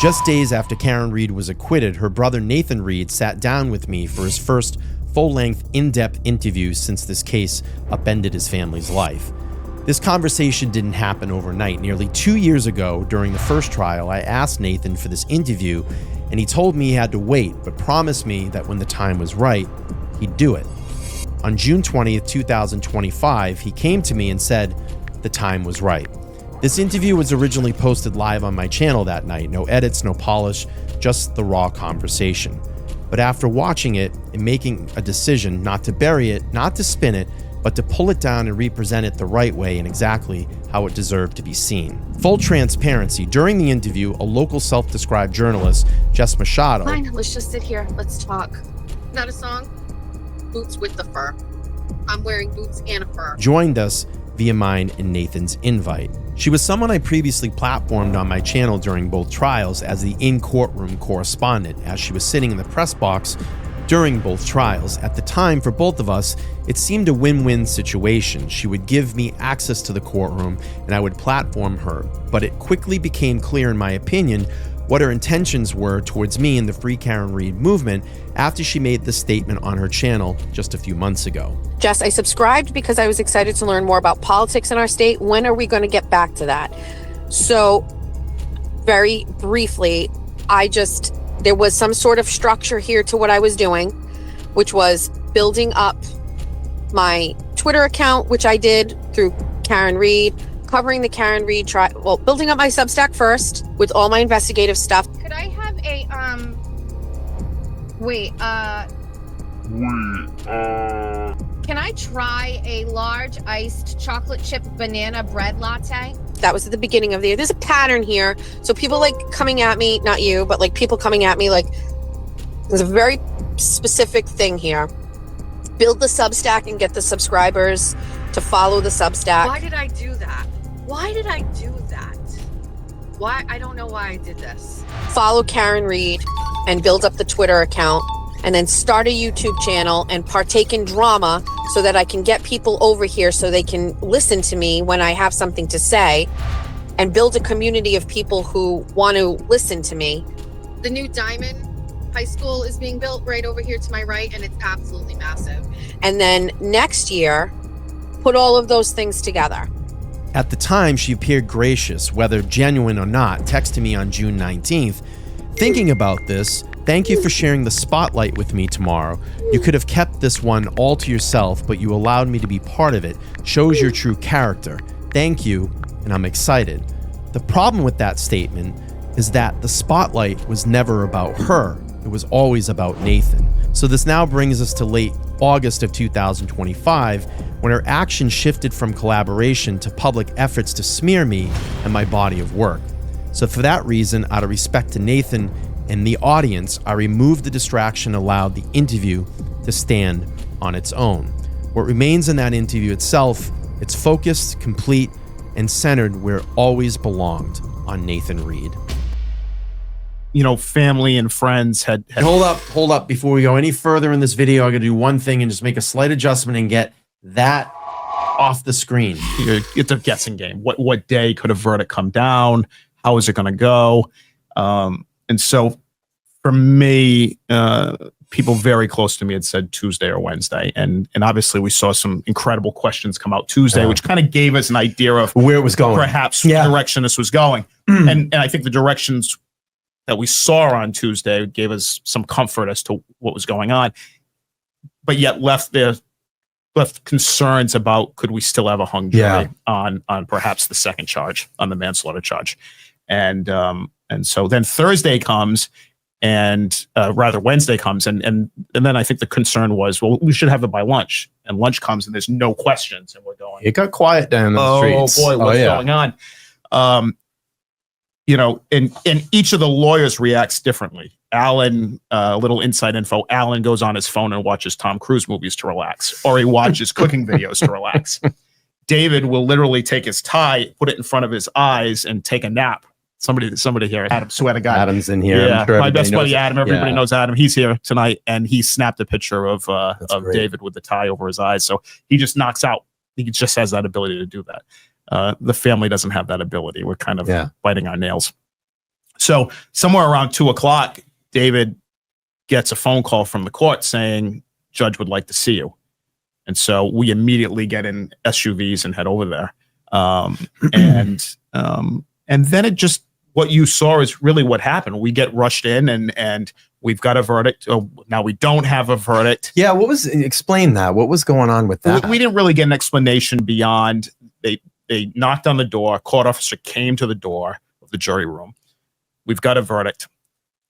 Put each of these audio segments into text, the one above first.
Just days after Karen Reed was acquitted, her brother Nathan Reed sat down with me for his first full-length, in-depth interview since this case upended his family's life. This conversation didn't happen overnight. Nearly 2 years ago, during the first trial, I asked Nathan for this interview, and he told me he had to wait, but promised me that when the time was right, he'd do it. On June 20th, 2025, he came to me and said the time was right. This interview was originally posted live on my channel that night. No edits, no polish, just the raw conversation. But after watching it and making a decision not to bury it, not to spin it, but to pull it down and represent it the right way and exactly how it deserved to be seen. Full transparency, during the interview, a local self-described journalist, Jess Machado— Fine, let's just sit here, let's talk. Is that a song? Boots with the fur. I'm wearing boots and a fur. joined us via mine and Nathan's invite. She was someone I previously platformed on my channel during both trials as the in-courtroom correspondent, as she was sitting in the press box during both trials. At the time, for both of us, it seemed a win-win situation. She would give me access to the courtroom and I would platform her, but it quickly became clear, in my opinion, what her intentions were towards me and the Free Karen Reed movement after she made this statement on her channel just a few months ago. Jess, I subscribed because I was excited to learn more about politics in our state. When are we going to get back to that? So, very briefly, there was some sort of structure here to what I was doing, which was building up my Twitter account, which I did through Karen Reed, covering the Karen Reed trial, well, building up my Substack first with all my investigative stuff. Could I have a, can I try a large iced chocolate chip banana bread latte? That was at the beginning of the year. There's a pattern here. So people like coming at me, not you, but like people coming at me, like there's a very specific thing here. Build the Substack and get the subscribers to follow the Substack. Why did I do that? Why did I do that? Why? I don't know why I did this. Follow Karen Reed and build up the Twitter account, and then start a YouTube channel and partake in drama so that I can get people over here so they can listen to me when I have something to say, and build a community of people who want to listen to me. The new Diamond High School is being built right over here to my right, and it's absolutely massive. And then next year, put all of those things together. At the time, she appeared gracious, whether genuine or not, texting me on June 19th. Thinking about this, thank you for sharing the spotlight with me tomorrow. You could have kept this one all to yourself, but you allowed me to be part of it. Shows your true character. Thank you, and I'm excited. The problem with that statement is that the spotlight was never about her. It was always about Nathan. So this now brings us to late August of 2025, when her action shifted from collaboration to public efforts to smear me and my body of work. So for that reason, out of respect to Nathan and the audience, I removed the distraction, allowed the interview to stand on its own. What remains in that interview itself, it's focused, complete, and centered where it always belonged, on Nathan Reed. You know, family and friends had Hold up. Before we go any further in this video, I'm going to do one thing and just make a slight adjustment and get that off the screen. It's a guessing game. What day could a verdict come down? How is it going to go? And so for me, people very close to me had said Tuesday or Wednesday. And obviously we saw some incredible questions come out Tuesday, which kind of gave us an idea of where it was going, perhaps the direction this was going. And I think the directions that we saw on Tuesday gave us some comfort as to what was going on, but yet left concerns about, could we still have a hung jury on perhaps the second charge, on the manslaughter charge. And so then Thursday comes, and rather Wednesday comes, and then I think the concern was, well, we should have it by lunch. And lunch comes and there's no questions, and we're going, it got quiet down the streets. Oh boy, what's going on? You know, and each of the lawyers reacts differently. Alan, little inside info, Alan goes on his phone and watches Tom Cruise movies to relax, or he watches cooking videos to relax. David will literally take his tie, put it in front of his eyes, and take a nap. Somebody here, Adam, swear to God. Adam's in here. Yeah, I'm sure my best buddy Adam. Adam. Everybody knows Adam. He's here tonight, and he snapped a picture of David with the tie over his eyes. So he just knocks out. He just has that ability to do that. The family doesn't have that ability. We're kind of biting our nails. So somewhere around 2:00, David gets a phone call from the court saying, "Judge would like to see you." And so we immediately get in SUVs and head over there. And then it just, what you saw is really what happened. We get rushed in and we've got a verdict. Oh, now we don't have a verdict. Yeah. Explain that. What was going on with that? We didn't really get an explanation beyond they knocked on the door. A court officer came to the door of the jury room. We've got a verdict.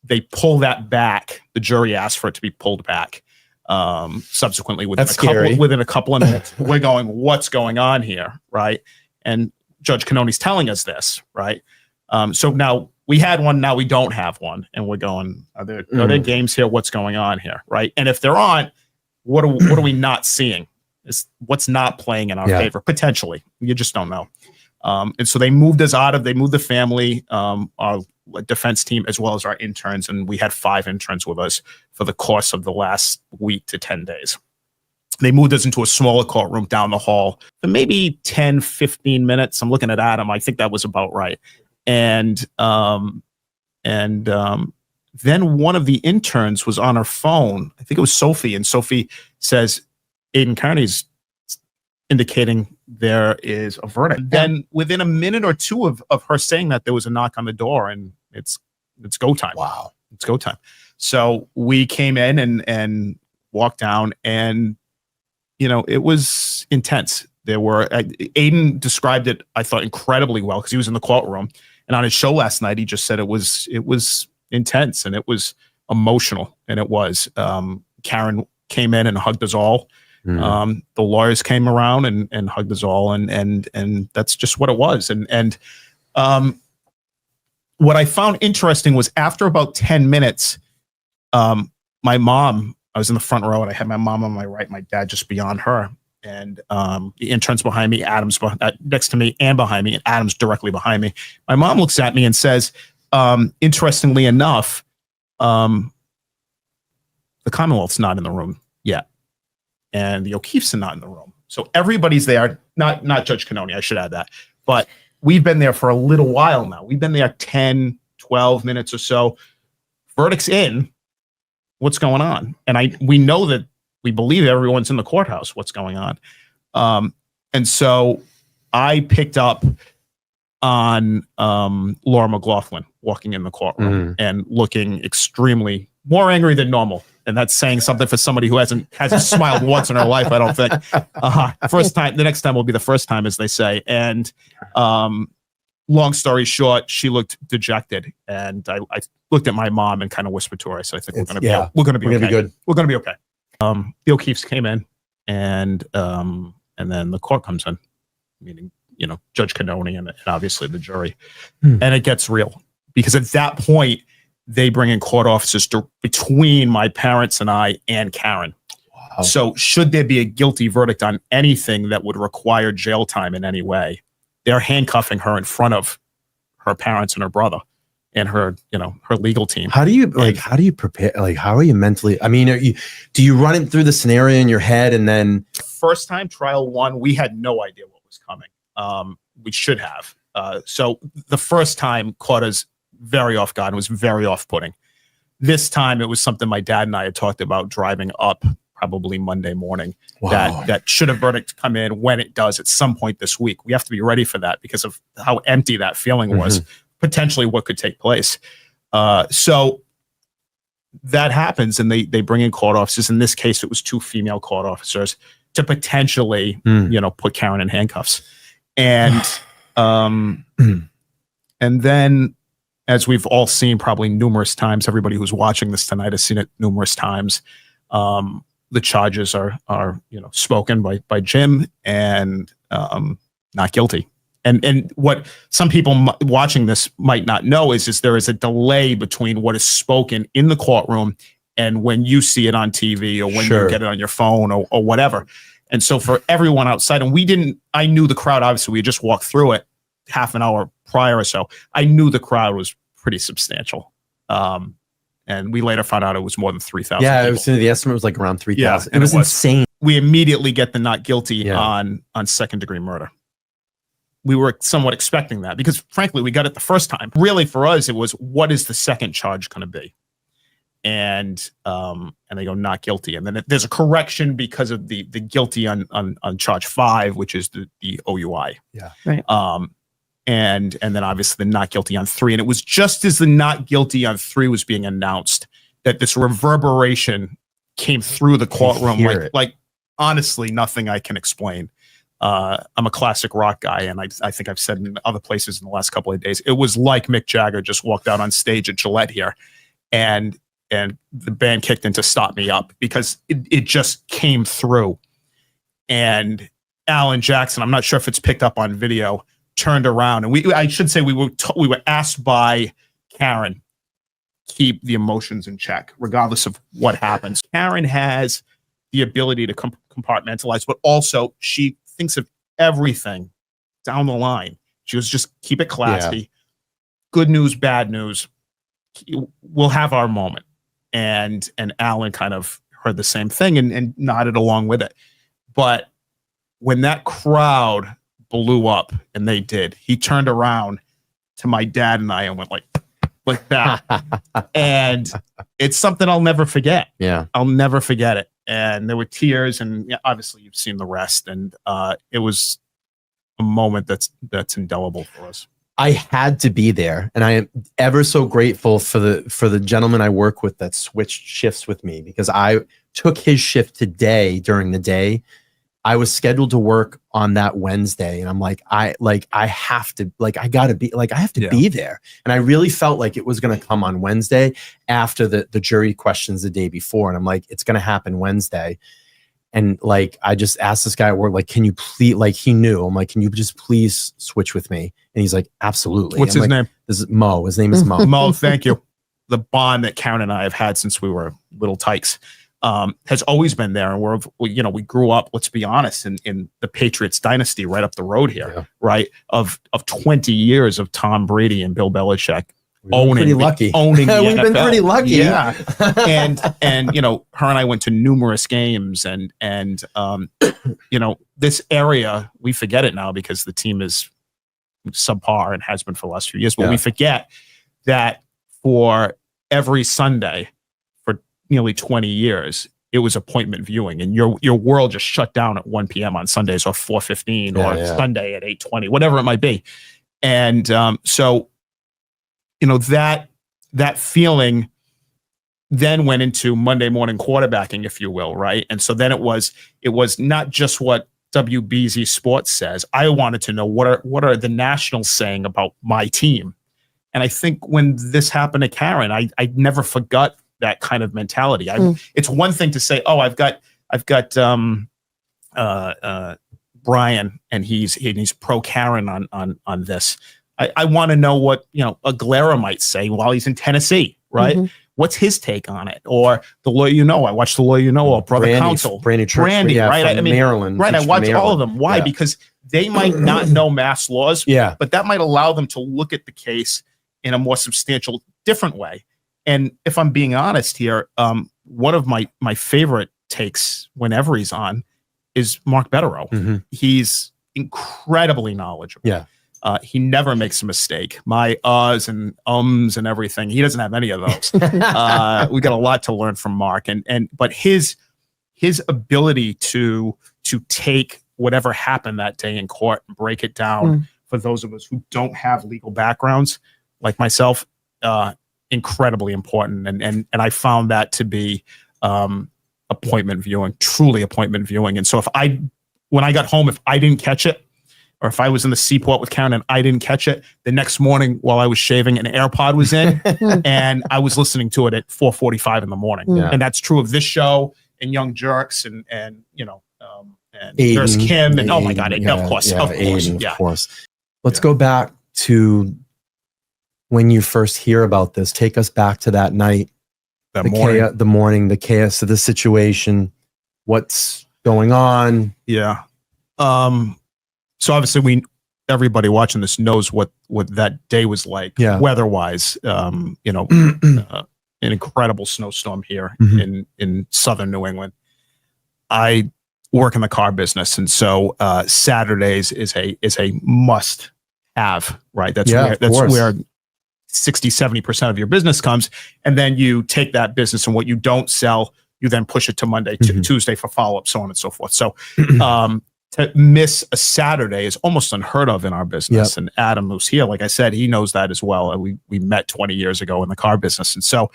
They pull that back. The jury asked for it to be pulled back. Subsequently, within a couple of minutes, we're going, what's going on here, right? And Judge Cannoni's telling us this, right? So now we had one, now we don't have one, and we're going, are there games here? What's going on here, right? And if there aren't, what are we not seeing? Is what's not playing in our favor potentially? You just don't know. And so they moved the family, our defense team, as well as our interns. And we had 5 interns with us for the course of the last week to 10 days. They moved us into a smaller courtroom down the hall for maybe 10, 15 minutes. I'm looking at Adam. I think that was about right. And then one of the interns was on her phone. I think it was Sophie. And Sophie says, Aiden Kearney's indicating there is a verdict. Then within a minute or two of her saying that, there was a knock on the door, and it's go time. Wow. It's go time. So we came in and walked down, and it was intense. Aiden described it, I thought, incredibly well, because he was in the courtroom, and on his show last night, he just said it was intense and it was emotional, and it was. Karen came in and hugged us all. The lawyers came around and hugged us all, and that's just what it was. And what I found interesting was, after about 10 minutes, my mom, I was in the front row, and I had my mom on my right, my dad just beyond her, and the interns behind me, Adam's next to me and behind me, and Adam's directly behind me. My mom looks at me and says, interestingly enough, the Commonwealth's not in the room yet, and the O'Keefe's are not in the room. So everybody's there, not Judge Cannoni, I should add that. But we've been there for a little while now. We've been there 10, 12 minutes or so. Verdict's in. What's going on? And we know that we believe everyone's in the courthouse. What's going on? And so I picked up on Laura McLaughlin walking in the courtroom and looking extremely more angry than normal. And that's saying something for somebody who hasn't smiled once in her life, I don't think. First time, the next time will be the first time, as they say. And long story short, she looked dejected. And I looked at my mom and kind of whispered to her. I said, I think we're going to be good. We're going to be okay. The O'Keefe's came in, and then the court comes in, meaning, Judge Cannoni and obviously the jury. And it gets real, because at that point, they bring in court officers between my parents and I and Karen. Wow. So should there be a guilty verdict on anything that would require jail time in any way, they're handcuffing her in front of her parents and her brother and her legal team. How do you prepare? Like, how are you mentally? I mean, do you run it through the scenario in your head, and then first time, trial 1, we had no idea what was coming. We should have. So the first time caught us very off guard. It was very off-putting. This time, it was something my dad and I had talked about driving up probably Monday morning. Wow. That should a verdict come in when it does at some point this week. We have to be ready for that because of how empty that feeling was, potentially what could take place. So that happens, and they bring in court officers. In this case, it was 2 female court officers to potentially, put Karen in handcuffs. And then, as we've all seen probably numerous times, everybody who's watching this tonight has seen it numerous times. The charges are spoken by Jim, and not guilty. And what some people watching this might not know is there is a delay between what is spoken in the courtroom and when you see it on TV or when you get it on your phone or whatever. And so for everyone outside, and I knew the crowd, obviously we had just walked through it half an hour prior or so. I knew the crowd was pretty substantial. And we later found out it was more than 3,000. Yeah, the estimate was like around 3,000. Yeah, it was insane. We immediately get the not guilty on second-degree murder. we were somewhat expecting that because frankly, we got it the first time. Really for us, it was, what is the second charge going to be? And they go, not guilty. And then there's a correction because of the guilty on charge 5, which is the OUI. Yeah. Right. And then obviously the not guilty on 3. And it was just as the not guilty on 3 was being announced that this reverberation came through the courtroom. Like honestly, nothing I can explain. I'm a classic rock guy, and I think I've said in other places in the last couple of days, it was like Mick Jagger just walked out on stage at Gillette here, and the band kicked in to stop me up because it just came through. And Alan Jackson, I'm not sure if it's picked up on video, turned around, and I should say we were asked by Karen, keep the emotions in check, regardless of what happens. Karen has the ability to compartmentalize, but also she thinks of everything down the line. She was just keep it classy. Yeah. Good news, bad news. We'll have our moment. And Alan kind of heard the same thing and nodded along with it. But when that crowd blew up, and they did, he turned around to my dad and I and went like that. And it's something I'll never forget. Yeah. I'll never forget it. And there were tears, and obviously you've seen the rest. And it was a moment that's indelible for us. I had to be there, and I am ever so grateful for the gentleman I work with that switched shifts with me, because I took his shift today during the day. I was scheduled to work on that Wednesday, and I'm like, I have to be there. And I really felt like it was going to come on Wednesday after the jury questions the day before. And I'm like, it's going to happen Wednesday. And like, I just asked this guy at work, like, can you please, like, he knew, I'm like, can you just please switch with me? And he's like, absolutely. What's his name? This is Mo. His name is Mo. Mo, thank you. The bond that Karen and I have had since we were little tykes has always been there. And we grew up, let's be honest, in the Patriots dynasty right up the road here, right? Of 20 years of Tom Brady and Bill Belichick. We've been pretty lucky. Yeah. and her and I went to numerous games, and this area, we forget it now because the team is subpar and has been for the last few years, but we forget that for every Sunday for nearly 20 years, it was appointment viewing, and your world just shut down at 1 p.m. on Sundays, or 4:15 or Sunday at 8:20, whatever it might be. And so that feeling then went into Monday morning quarterbacking, if you will, right? And so then it was not just what WBZ Sports says. I wanted to know what are the Nationals saying about my team. And I think when this happened to Karen, I never forgot that kind of mentality. It's one thing to say, oh, I've got Brian, and he's pro Karen on this. I want to know what Aguilera might say while he's in Tennessee, right? Mm-hmm. What's his take on it? Or the lawyer, I watched the lawyer, or Brother Counsel, Brandy, right? I mean, Maryland, right? I watched all of them. Why? Yeah. Because they might not know mass laws, but that might allow them to look at the case in a more substantial, different way. And if I'm being honest here, one of my favorite takes whenever he's on is Mark Betterow. Mm-hmm. He's incredibly knowledgeable. Yeah. He never makes a mistake. My uhs and ums and everything, he doesn't have any of those. We got a lot to learn from Mark, but his ability to take whatever happened that day in court and break it down for those of us who don't have legal backgrounds, like myself, incredibly important. And I found that to be appointment viewing, truly appointment viewing. And so when I got home, if I didn't catch it, or if I was in the seaport with Karen and I didn't catch it, the next morning while I was shaving, an AirPod was in, and I was listening to it at 4:45 in the morning. Yeah. And that's true of this show and Young Jerks and there's Kim and oh my God, of course. Of course. Let's go back to when you first hear about this. Take us back to that night, the chaos of the situation. What's going on? Yeah. So obviously everybody watching this knows what that day was like, weather-wise. An incredible snowstorm here in southern New England. I work in the car business, and so Saturdays is a must have, right? That's where 60-70% of your business comes, and then you take that business and what you don't sell, you then push it to Monday, Tuesday for follow-up, so on and so forth. So to miss a Saturday is almost unheard of in our business. And Adam, who's here, like I said, he knows that as well. We met 20 years ago in the car business, and so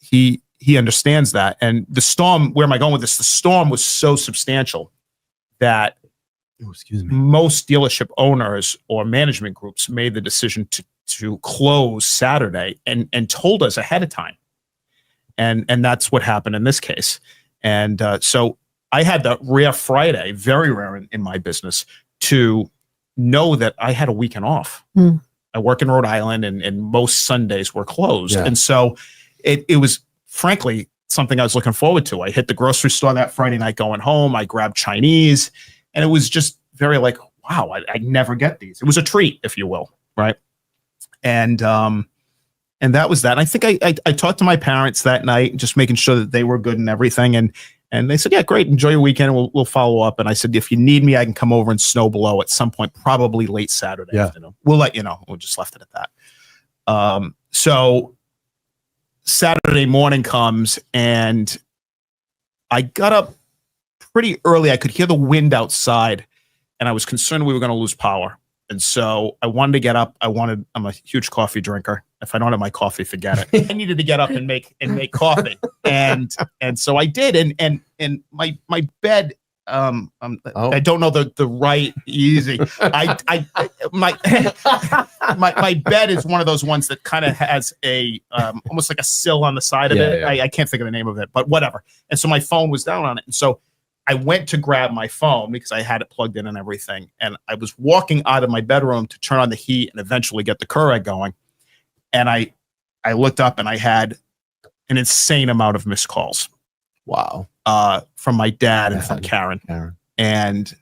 he understands that. And the storm, where am I going with this? The storm was so substantial that most dealership owners or management groups made the decision to close Saturday and told us ahead of time. And that's what happened in this case. And so I had the rare Friday, very rare in my business, to know that I had a weekend off. I work in Rhode Island, and most Sundays were closed. And so it was, frankly, something I was looking forward to. I hit the grocery store that Friday night going home. I grabbed Chinese, and it was just very like, wow, I never get these. It was a treat, if you will, right? And that was that. And I think I talked to my parents that night, just making sure that they were good and everything. And they said, yeah, great. Enjoy your weekend. We'll follow up. And I said, if you need me, I can come over and snow blow at some point, probably late Saturday afternoon. We'll let you know. We'll just left it at that. So Saturday morning comes, and I got up pretty early. I could hear the wind outside, and I was concerned we were going to lose power. And so I wanted to get up. I'm a huge coffee drinker. If I don't have my coffee, forget it. I needed to get up and make coffee. And so I did. And my bed, I don't know the right easy. My bed is one of those ones that kind of has a almost like a sill on the side of it. I can't think of the name of it, but whatever. And so my phone was down on it. And so I went to grab my phone because I had it plugged in and everything. And I was walking out of my bedroom to turn on the heat and eventually get the Keurig going. And I looked up, and I had an insane amount of missed calls. Wow. From my dad and from Karen. And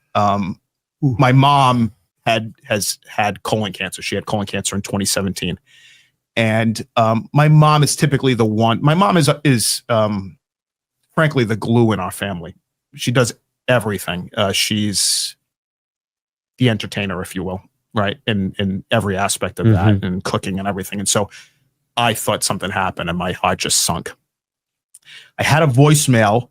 my mom has had colon cancer. She had colon cancer in 2017. And my mom is typically the one. My mom is frankly the glue in our family. She does everything. She's the entertainer, if you will, right? In every aspect of that, and cooking and everything. And so I thought something happened, and my heart just sunk. I had a voicemail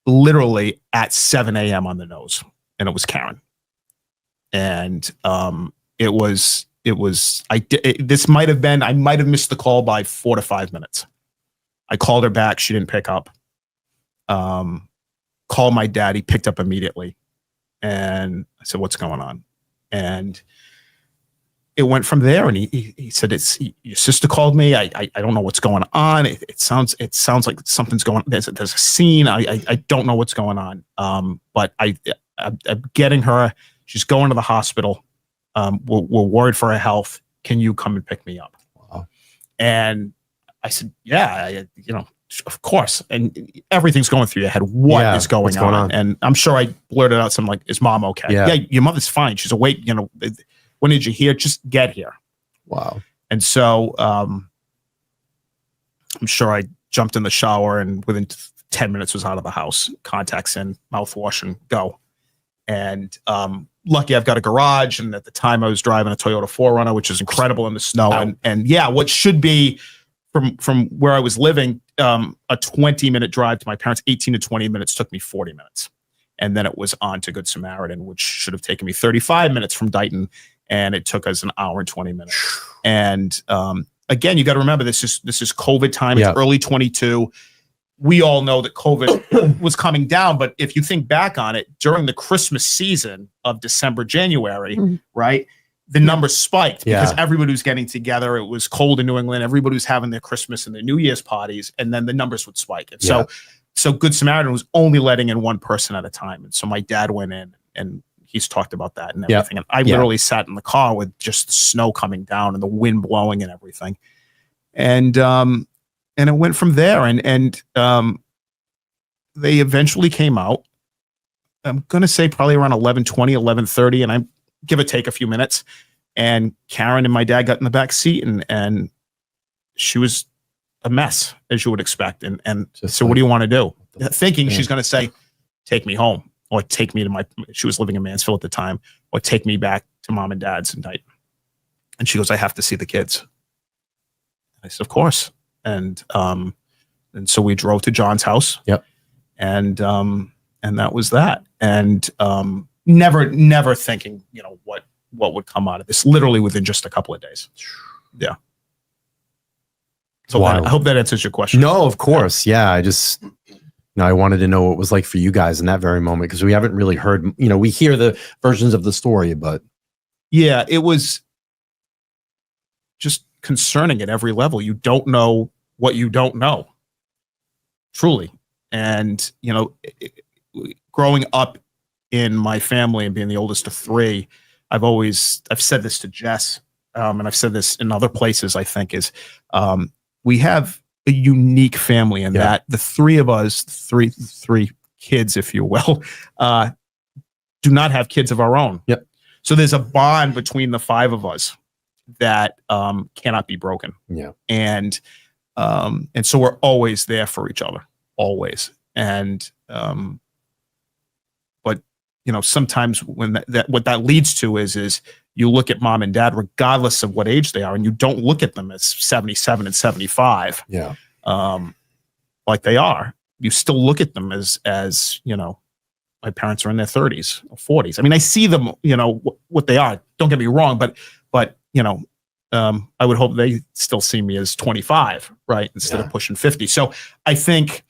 literally at 7 a.m. on the nose, and it was Karen. And I might have missed the call by 4 to 5 minutes. I called her back. She didn't pick up. Called my dad. He picked up immediately. And I said, what's going on? And it went from there. And he said, your sister called me. I don't know what's going on. It sounds like something's going on. There's a scene. I don't know what's going on. But I'm getting her. She's going to the hospital. We're worried for her health. Can you come and pick me up? Wow. And I said, yeah, of course. And everything's going through your head. What is going on? And I'm sure I blurted out something like, is mom okay? Yeah, your mother's fine. She's awake. When did you hear? Just get here. Wow. And so I'm sure I jumped in the shower, and within 10 minutes was out of the house. Contacts in, mouthwash, and go. And lucky I've got a garage. And at the time I was driving a Toyota 4Runner, which is incredible in the snow. And what should be from where I was living, a 20-minute drive to my parents, 18 to 20 minutes took me 40 minutes. And then it was on to Good Samaritan, which should have taken me 35 minutes from Dighton. And it took us an hour and 20 minutes. And again, you got to remember, this is COVID time. It's early 22. We all know that COVID was coming down. But if you think back on it, during the Christmas season of December, January, right, the numbers spiked because everybody was getting together. It was cold in New England. Everybody was having their Christmas and their New Year's parties. And then the numbers would spike. And so Good Samaritan was only letting in one person at a time. And so my dad went in, and he's talked about that and everything. And I literally sat in the car with just the snow coming down and the wind blowing and everything. And it went from there. And they eventually came out. I'm going to say probably around 11:20, 11:30, and I give or take a few minutes. And Karen and my dad got in the back seat, and she was a mess, as you would expect. And so what do you want to do? Thinking she's going to say, take me home or take me to she was living in Mansfield at the time, or take me back to mom and dad's at night. And she goes, I have to see the kids. I said, of course. And so we drove to John's house. Yep. And that was that. And never thinking, what would come out of this, literally within just a couple of days. Yeah. So I hope that answers your question. No, of course. Yeah. I wanted to know what it was like for you guys in that very moment, because we haven't really heard, we hear the versions of the story, but. Yeah, it was just concerning at every level. You don't know what you don't know. Truly. And, growing up in my family and being the oldest of three, I've said this to Jess, and I've said this in other places, I think, is we have a unique family in that the three of us, three kids, if you will, do not have kids of our own. Yep. So there's a bond between the five of us that cannot be broken. Yeah. And so we're always there for each other, always. And but sometimes when what that leads to is you look at mom and dad, regardless of what age they are, and you don't look at them as 77 and 75. Yeah. Like they are. You still look at them as my parents are in their 30s or 40s. I mean, I see them, what they are. Don't get me wrong, but I would hope they still see me as 25, right, instead of pushing 50. So I think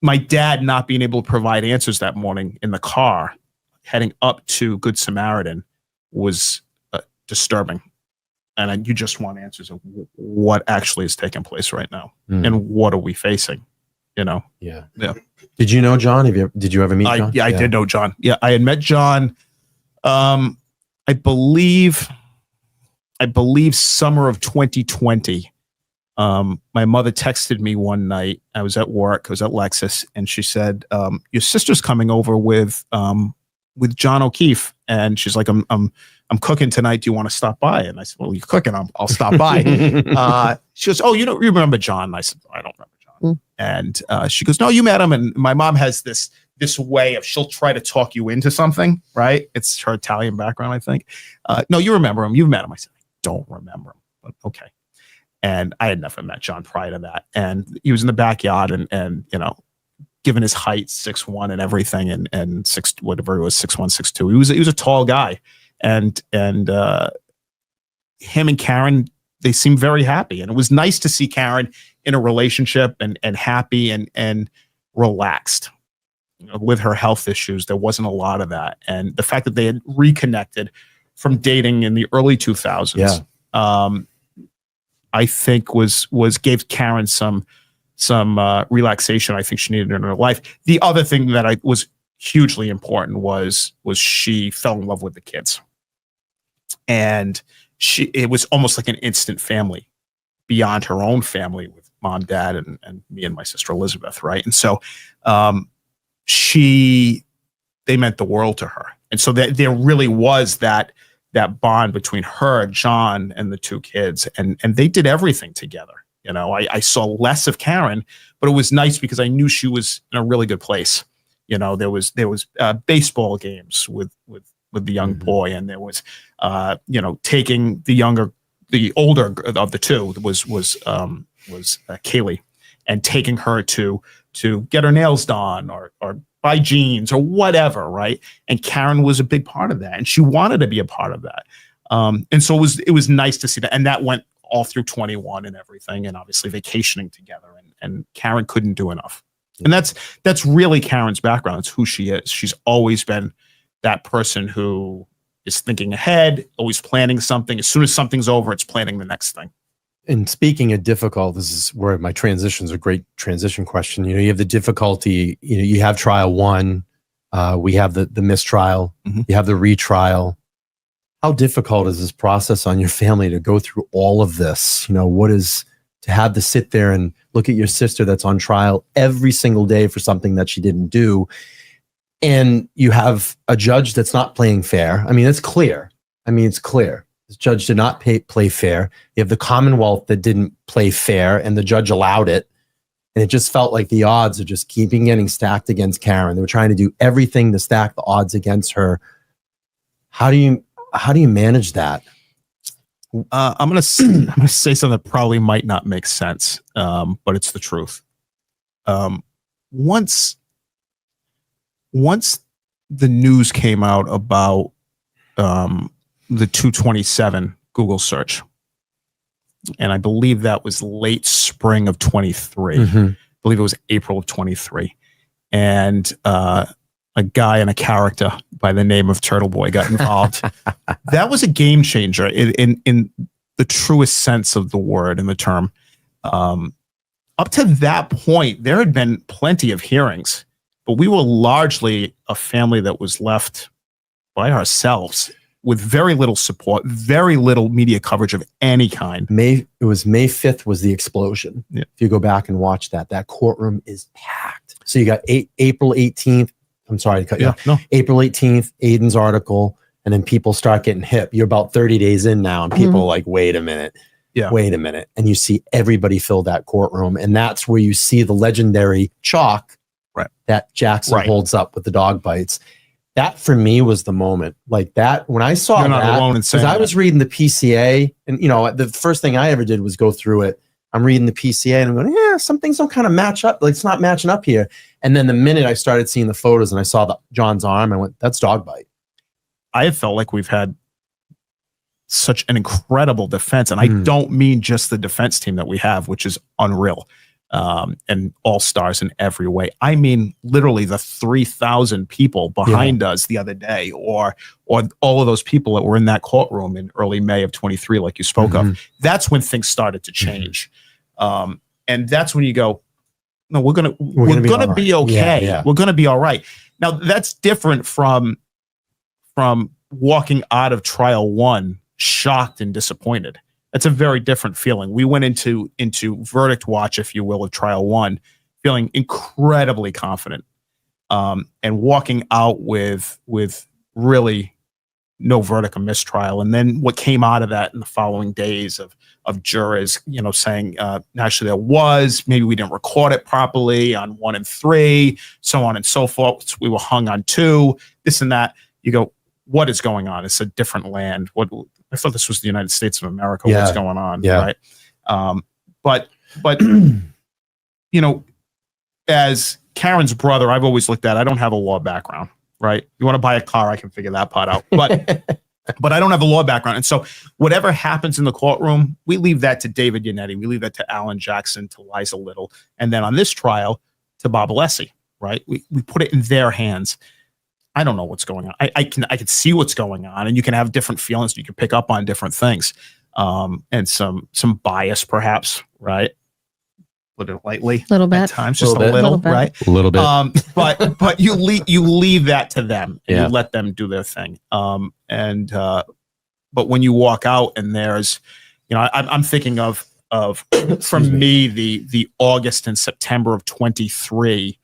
my dad not being able to provide answers that morning in the car, heading up to Good Samaritan, was disturbing. And you just want answers of what actually is taking place right now, and what are we facing? Yeah. Did you know John? Did you ever meet John? I did know John. Yeah, I had met John. I believe summer of 2020. My mother texted me one night. I was at work. I was at Lexus, and she said, "Your sister's coming over with John O'Keefe," and she's like, "I'm cooking tonight. Do you want to stop by?" And I said, "Well, you're cooking. I'll stop by." She goes, "Oh, you remember John?" And I said, "I don't remember John." And she goes, "No, you met him." And my mom has this way of, she'll try to talk you into something, right? It's her Italian background, I think. "No, you remember him. You've met him." I said, "I don't remember him, but okay." And I had never met John prior to that. And he was in the backyard and given his height, 6'1" and everything, and whatever it was, 6'1", 6'2". He was a tall guy. And him and Karen, they seemed very happy. And it was nice to see Karen in a relationship and happy and relaxed. With her health issues, there wasn't a lot of that. And the fact that they had reconnected from dating in the early 2000s, I think gave Karen some relaxation I think she needed in her life. The other thing that was hugely important was she fell in love with the kids. And it was almost like an instant family beyond her own family with mom, dad, and me and my sister Elizabeth, right? And so they meant the world to her. And so there really was that bond between her, John, and the two kids, and they did everything together. I saw less of Karen, but it was nice because I knew she was in a really good place. There was baseball games with the young boy, and there was taking the older of the two was Kaylee, and taking her to get her nails done or buy jeans or whatever, right? And Karen was a big part of that, and she wanted to be a part of that. And so it was nice to see that, and that went all through 21 and everything, and obviously vacationing together. And Karen couldn't do enough. And that's really Karen's background. It's who she is. She's always been that person who is thinking ahead, always planning something. As soon as something's over, it's planning the next thing. And speaking of difficult, this is where my transition's a great transition question. You have the difficulty, you have trial one, we have the mistrial, you have the retrial. How difficult is this process on your family to go through all of this? What is to have to sit there and look at your sister that's on trial every single day for something that she didn't do. And you have a judge that's not playing fair. I mean, it's clear. The judge did not play fair. You have the Commonwealth that didn't play fair, and the judge allowed it. And it just felt like the odds are just keeping getting stacked against Karen. They were trying to do everything to stack the odds against her. How do you manage that? I'm gonna say something that probably might not make sense, but it's the truth. Once the news came out about the 227 Google search, and I believe that was late spring of 23. I believe it was April of 23, and a guy and a character by the name of Turtle Boy got involved. That was a game changer in the truest sense of the word and the term. Up to that point, there had been plenty of hearings, but we were largely a family that was left by ourselves with very little support, very little media coverage of any kind. May 5th was the explosion. Yeah. If you go back and watch that courtroom is packed. So you got April 18th. I'm sorry to cut you off. No. April 18th, Aiden's article, and then people start getting hip. You're about 30 days in now, and people are like, wait a minute. Yeah. Wait a minute. And you see everybody fill that courtroom. And that's where you see the legendary chalk that Jackson holds up with the dog bites. That for me was the moment. Like that, when I saw You're not that, alone in saying because I was reading the PCA, and the first thing I ever did was go through it. I'm reading the PCA and I'm going, yeah, some things don't kind of match up. Like it's not matching up here. And then the minute I started seeing the photos and I saw John's arm, I went, that's dog bite. I have felt like we've had such an incredible defense. And I don't mean just the defense team that we have, which is unreal, and all stars in every way. I mean, literally the 3,000 people behind us the other day, or all of those people that were in that courtroom in early May of 23, like you spoke of. That's when things started to change. And that's when you go, no, we're gonna be okay. Yeah. We're gonna be all right. Now that's different from walking out of trial one shocked and disappointed. That's a very different feeling. We went into verdict watch, if you will, of trial one, feeling incredibly confident, and walking out with really no verdict, a mistrial. And then what came out of that in the following days of jurors, saying, actually there was, maybe we didn't record it properly on 1 and 3, so on and so forth. We were hung on 2, this and that. You go, what is going on? It's a different land. I thought this was the United States of America. Yeah. What's going on? Yeah. Right. But as Karen's brother, I've always looked at, I don't have a law background, right? You want to buy a car, I can figure that part out. But I don't have a law background. And so whatever happens in the courtroom, we leave that to David Yannetti. We leave that to Alan Jackson, to Liza Little. And then on this trial, to Bob Alessi, right? We put it in their hands. I don't know what's going on. I can see what's going on, and you can have different feelings. You can pick up on different things, and some bias, perhaps, right? Put it lightly, little bit, at times, just a little, right? A little bit. But you leave that to them. And Yeah. You let them do their thing. But when you walk out and there's, I'm thinking of for me the August and September of 23.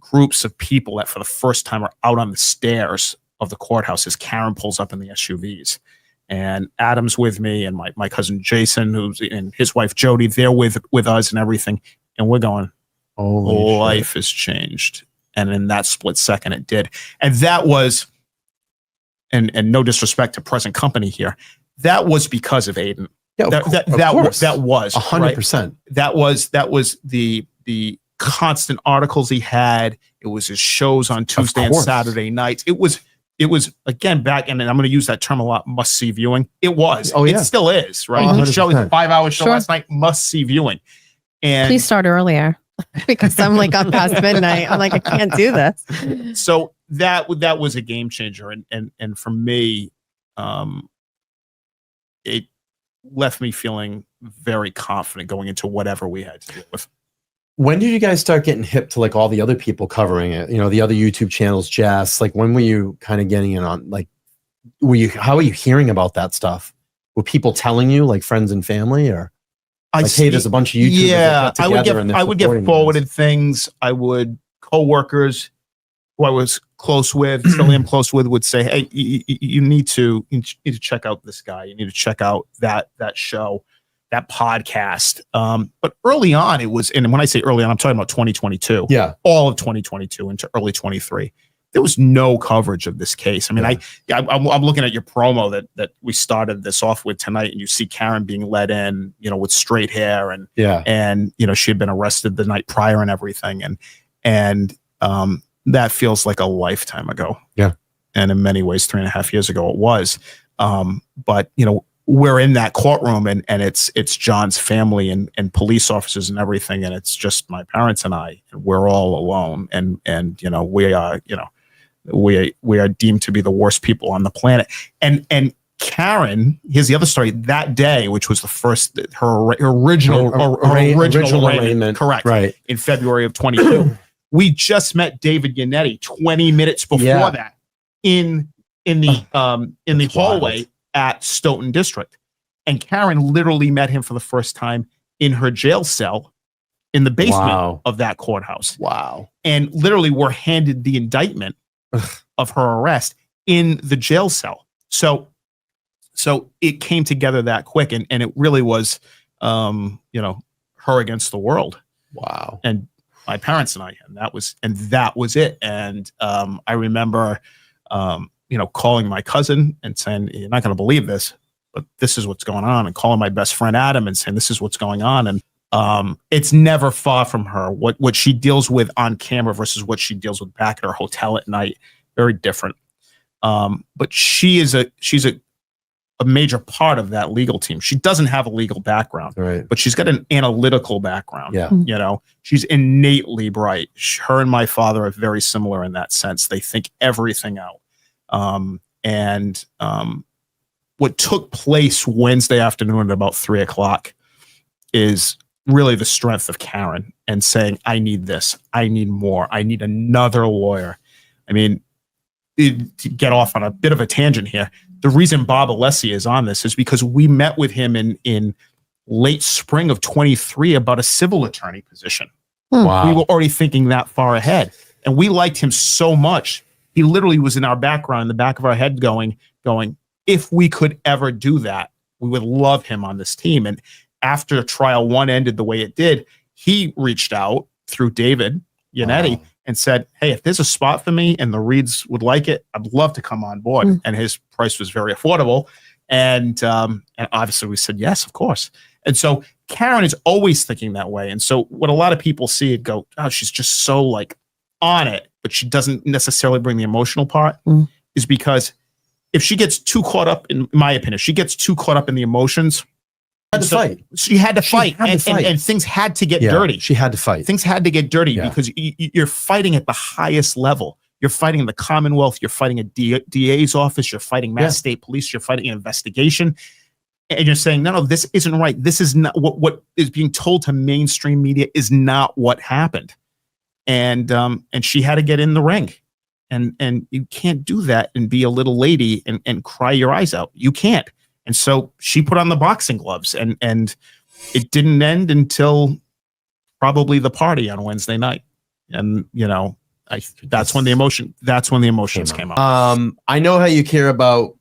Groups of people that for the first time are out on the stairs of the courthouse as Karen pulls up in the SUVs, and Adam's with me, and my cousin Jason, and his wife Jody, they're with us and everything. And we're going, life has changed. And in that split second it did. And that was, and no disrespect to present company here, that was because of Aiden. Yeah, that was 100%. Right? That was the constant articles he had. It was his shows on Tuesday and Saturday nights. It was again back, and I'm going to use that term a lot, must see viewing. It was. Oh, yeah. It still is, right? Oh, The show is a 5-hour show Sure. last night, must see viewing. And Please start earlier because I'm like up past midnight. I'm like, I can't do this. so that was a game changer, and for me, it left me feeling very confident going into whatever we had to deal with. When did you guys start getting hip to like all the other people covering it? The other YouTube channels, Jess. Like, when were you kind of getting in on? Like, how were you hearing about that stuff? Were people telling you, like friends and family, or hey, there's a bunch of YouTubers? Yeah, that got together and I would get forwarded things. I would coworkers who I was close with, still am close with, would say, hey, you need to check out this guy. You need to check out that show. that podcast. But early on, it was, and when I say early on, I'm talking about 2022. Yeah. All of 2022 into early 23. There was no coverage of this case. I mean, I'm looking at your promo that we started this off with tonight, and you see Karen being led in, with straight hair, and she had been arrested the night prior and everything, and that feels like a lifetime ago. Yeah, and in many ways, 3.5 years ago it was. But we're in that courtroom, and it's John's family and police officers and everything, and it's just my parents and I, and we're all alone, and we are deemed to be the worst people on the planet. And Karen, here's the other story. That day, which was the first, her original arraignment, correct, right, in February of 22. We just met David Yannetti 20 minutes before that in the hallway at Stoughton District, and Karen literally met him for the first time in her jail cell in the basement of that courthouse. Wow! And literally, were handed the indictment of her arrest in the jail cell. So it came together that quick, and it really was, her against the world. Wow. And my parents and I, and that was it. And I remember, calling my cousin and saying, "You're not going to believe this, but this is what's going on," and calling my best friend Adam and saying, "This is what's going on." And it's never far from her. What she deals with on camera versus what she deals with back at her hotel at night, very different. But she's a major part of that legal team. She doesn't have a legal background, right, but she's got an analytical background. Yeah. She's innately bright. Her and my father are very similar in that sense. They think everything out. What took place Wednesday afternoon at about 3:00 is really the strength of Karen and saying, "I need this. I need more. I need another lawyer." I mean, to get off on a bit of a tangent here, the reason Bob Alessi is on this is because we met with him in late spring of 23 about a civil attorney position. Wow. We were already thinking that far ahead, and we liked him so much. He literally was in our background, in the back of our head, going, if we could ever do that, we would love him on this team. And after trial one ended the way it did, he reached out through David Yannetti and said, "Hey, if there's a spot for me and the Reeds would like it, I'd love to come on board." And his price was very affordable. And obviously we said, yes, of course. And so Karen is always thinking that way. And so what a lot of people see it go, "Oh, she's just so like on it," but she doesn't necessarily bring the emotional part, is because if she gets too caught up, in my opinion, she gets too caught up in the emotions. She had to fight. And things had to get dirty. She had to fight. Things had to get dirty because you're fighting at the highest level. You're fighting in the Commonwealth. You're fighting a DA's office. You're fighting Mass State Police. You're fighting an investigation. And you're saying, no, this isn't right. This is not what is being told to mainstream media is not what happened. And she had to get in the ring. And you can't do that and be a little lady and cry your eyes out. You can't. And so she put on the boxing gloves, and it didn't end until probably the party on Wednesday night. And that's when the emotions came out. I know how you care about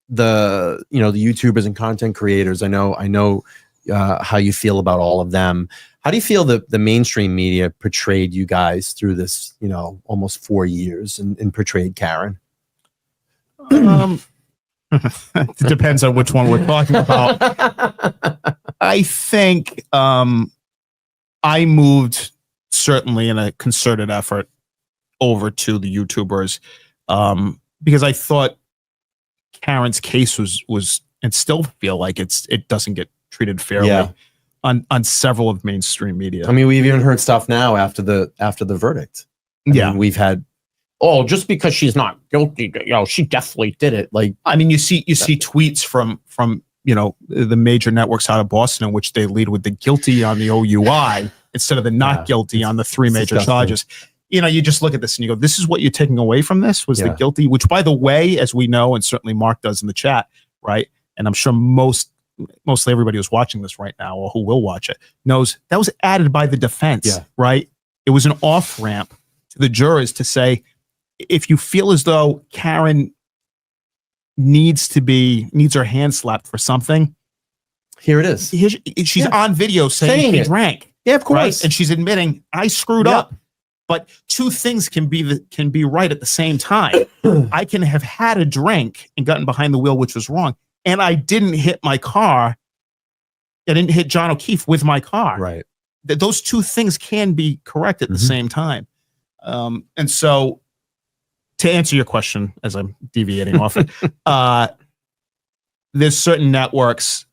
the YouTubers and content creators. I know how you feel about all of them. How do you feel that the mainstream media portrayed you guys through this, almost 4 years and portrayed Karen? It depends on which one we're talking about. I think I moved certainly in a concerted effort over to the YouTubers because I thought Karen's case was and still feel like it doesn't get treated fairly on several of mainstream media. I mean, we've even heard stuff now after the verdict. I mean, we've had, just because she's not guilty, she definitely did it. Like, I mean, you see tweets from the major networks out of Boston in which they lead with the guilty on the OUI instead of the not guilty on the three major charges. You just look at this and you go, this is what you're taking away from this was the guilty, which, by the way, as we know, and certainly Mark does in the chat, right? And I'm sure mostly everybody who's watching this right now or who will watch it knows that was added by the defense, right? It was an off ramp to the jurors to say, if you feel as though Karen needs her hand slapped for something, Here it is. She's on video saying she drank. Yeah, of course. Right? And she's admitting I screwed up. But two things can be right at the same time. I can have had a drink and gotten behind the wheel, which was wrong, and I didn't hit my car. I didn't hit John O'Keefe with my car. Right. Those two things can be correct at the same time. And so, to answer your question, as I'm deviating off it, there's certain networks,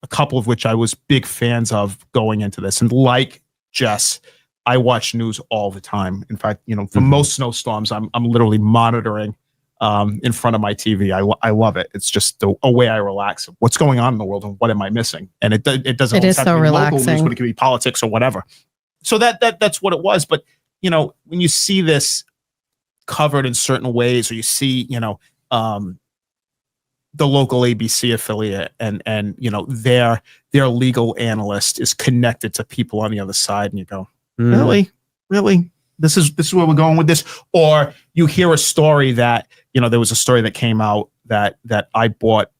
a couple of which I was big fans of going into this, and like Jess, I watch news all the time. In fact, for most snowstorms, I'm literally monitoring in front of my TV. I love it. It's just a way I relax. What's going on in the world and what am I missing? And it doesn't. It is so relaxing. Local news, but it can be politics or whatever. So that's what it was. But when you see this covered in certain ways, or you see the local ABC affiliate and their legal analyst is connected to people on the other side, and you go, really? This is where we're going with this? Or you hear a story that, there was a story that came out that I bought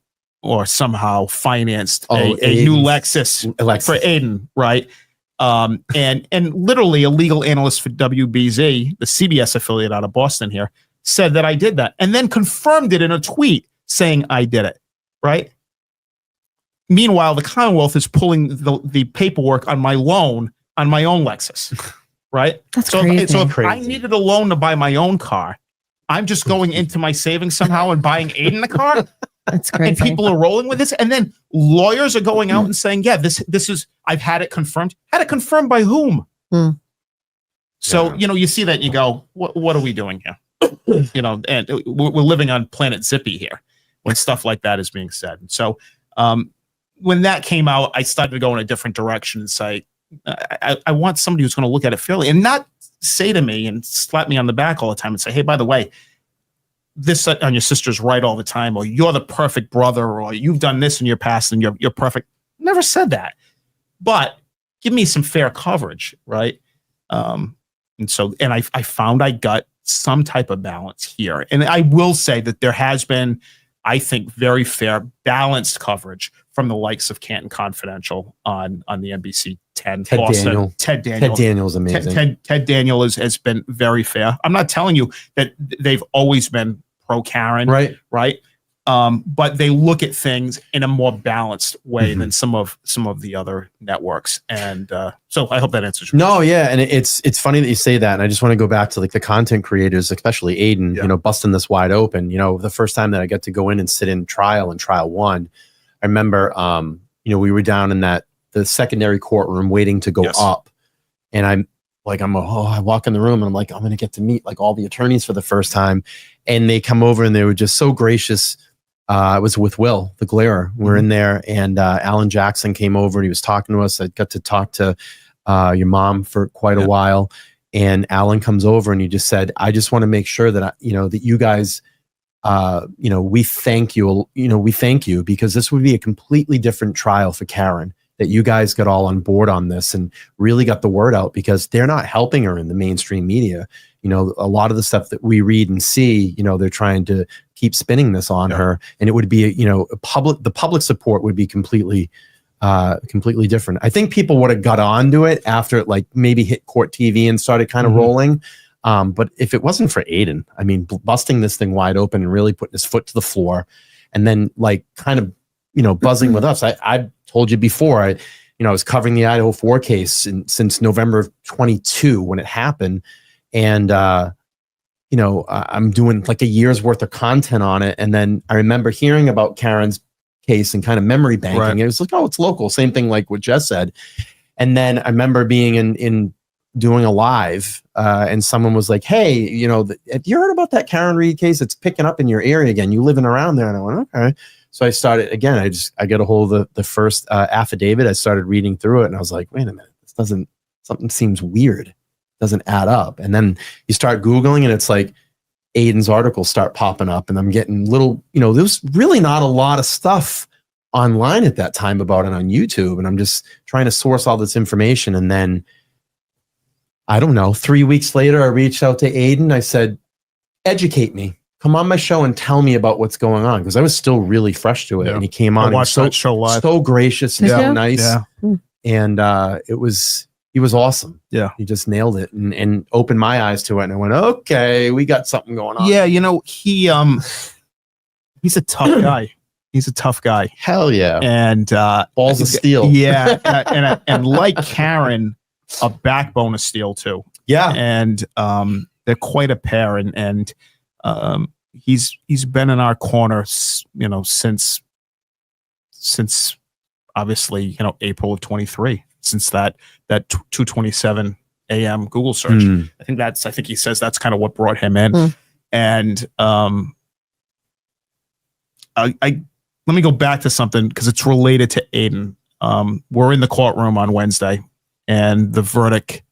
or somehow financed a new Lexus for Aiden, right? And literally a legal analyst for WBZ, the CBS affiliate out of Boston here, said that I did that and then confirmed it in a tweet saying I did it, right? Meanwhile, the Commonwealth is pulling the paperwork on my loan on my own Lexus, right? That's crazy. So if I needed a loan to buy my own car, I'm just going into my savings somehow and buying Aiden a car. That's crazy. And people are rolling with this. And then lawyers are going out and saying, yeah, this is, I've had it confirmed. Had it confirmed by whom? So, you see that and you go, what are we doing here? And we're living on Planet Zippy here when stuff like that is being said. And so when that came out, I started to go in a different direction and say, I want somebody who's going to look at it fairly and not say to me and slap me on the back all the time and say, hey, by the way, this on your sister's right all the time, or you're the perfect brother, or you've done this in your past and you're perfect. Never said that, but give me some fair coverage, right? And I found I got some type of balance here. And I will say that there has been, I think, very fair, balanced coverage from the likes of Canton Confidential on the NBC 10. Ted Boston. Daniel. Ted Daniel's amazing. Ted Daniel has been very fair. I'm not telling you that they've always been pro Karen, right? But they look at things in a more balanced way than some of the other networks. And so I hope that answers your question. Yeah, and it's funny that you say that. And I just want to go back to like the content creators, especially Aiden, busting this wide open. The first time that I got to go in and sit in trial one, I remember we were down in the secondary courtroom waiting to go up. And I walk in the room and I'm like, I'm going to get to meet like all the attorneys for the first time. And they come over and they were just so gracious. I was with Will, the Glairer. We're in there, and Alan Jackson came over and he was talking to us. I got to talk to your mom for quite a while. And Alan comes over and he just said, I just want to make sure that, that you guys, we thank you, because this would be a completely different trial for Karen, that you guys got all on board on this and really got the word out, because they're not helping her in the mainstream media. A lot of the stuff that we read and see, they're trying to keep spinning this on her, and it would be, the public support would be completely different. I think people would have got onto it after it, like maybe hit court TV and started kind of rolling. But if it wasn't for Aiden, I mean, busting this thing wide open and really putting his foot to the floor, and then like kind of, buzzing with us. I told you before, I was covering the Idaho 4 case since November of 22 when it happened. And, I'm doing like a year's worth of content on it. And then I remember hearing about Karen's case and kind of memory banking. Right. It was like, oh, it's local. Same thing like what Jess said. And then I remember being in doing a live and someone was like, hey, have you heard about that Karen Reed case? It's picking up in your area again. You living around there? And I went, okay. So I started again. I got a hold of the first affidavit. I started reading through it and I was like, wait a minute, something seems weird. Doesn't add up. And then you start Googling and it's like Aiden's articles start popping up and I'm getting little, there was really not a lot of stuff online at that time about it on YouTube. And I'm just trying to source all this information. And then I don't know, 3 weeks later, I reached out to Aiden. I said, educate me. come on my show and tell me about what's going on. Because I was still really fresh to it. Yeah. And he came on. I watched that show live. So gracious and Yeah. so nice. Yeah. And he was awesome. Yeah. He just nailed it and opened my eyes to it. And I went, okay, we got something going on. Yeah, he's a tough guy. He's a tough guy. Hell yeah. And Balls of steel. Yeah. and like Karen, a backbone of steel too. Yeah. And they're quite a pair. And he's been in our corner, since obviously, April of 23, since that 2:27 a.m. Google search. Mm. I think he says that's kind of what brought him in. Mm. And let me go back to something because it's related to Aiden. We're in the courtroom on Wednesday, and the verdict: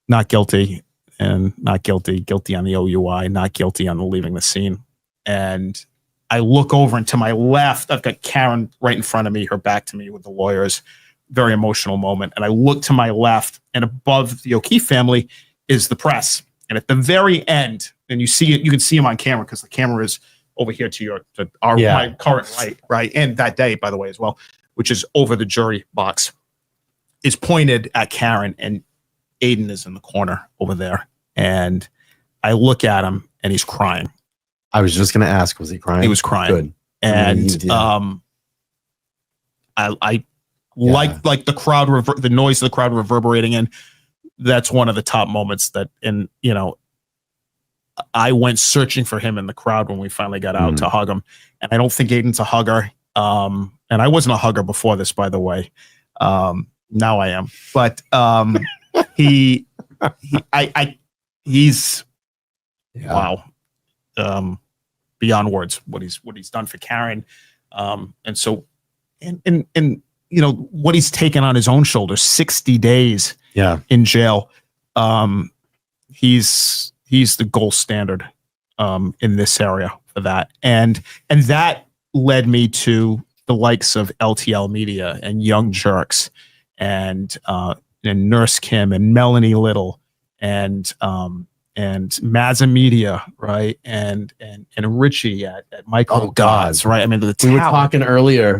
not guilty, and not guilty, guilty on the OUI, not guilty on the leaving the scene. And I look over, and to my left, I've got Karen right in front of me, her back to me with the lawyers. Very emotional moment. And I look to my left, and above the O'Keefe family is the press. And at the very end, and you can see him on camera because the camera is over here to my current right? And that day, by the way, as well, which is over the jury box, is pointed at Karen, and Aiden is in the corner over there. And I look at him, and he's crying. I was just going to ask, was he crying? He was crying. Good. And I like the crowd, the noise of the crowd reverberating in. That's one of the top moments I went searching for him in the crowd when we finally got out to hug him. And I don't think Aiden's a hugger. And I wasn't a hugger before this, by the way. Now I am. But he's wow. Beyond words what he's done for Karen. And so what he's taken on his own shoulders, 60 days in jail. He's the gold standard in this area for that. And that led me to the likes of LTL Media and Young Jerks and Nurse Kim and Melanie Little and Mazza Media, right? And Richie at Michael Gods, right? I mean, we were talking earlier.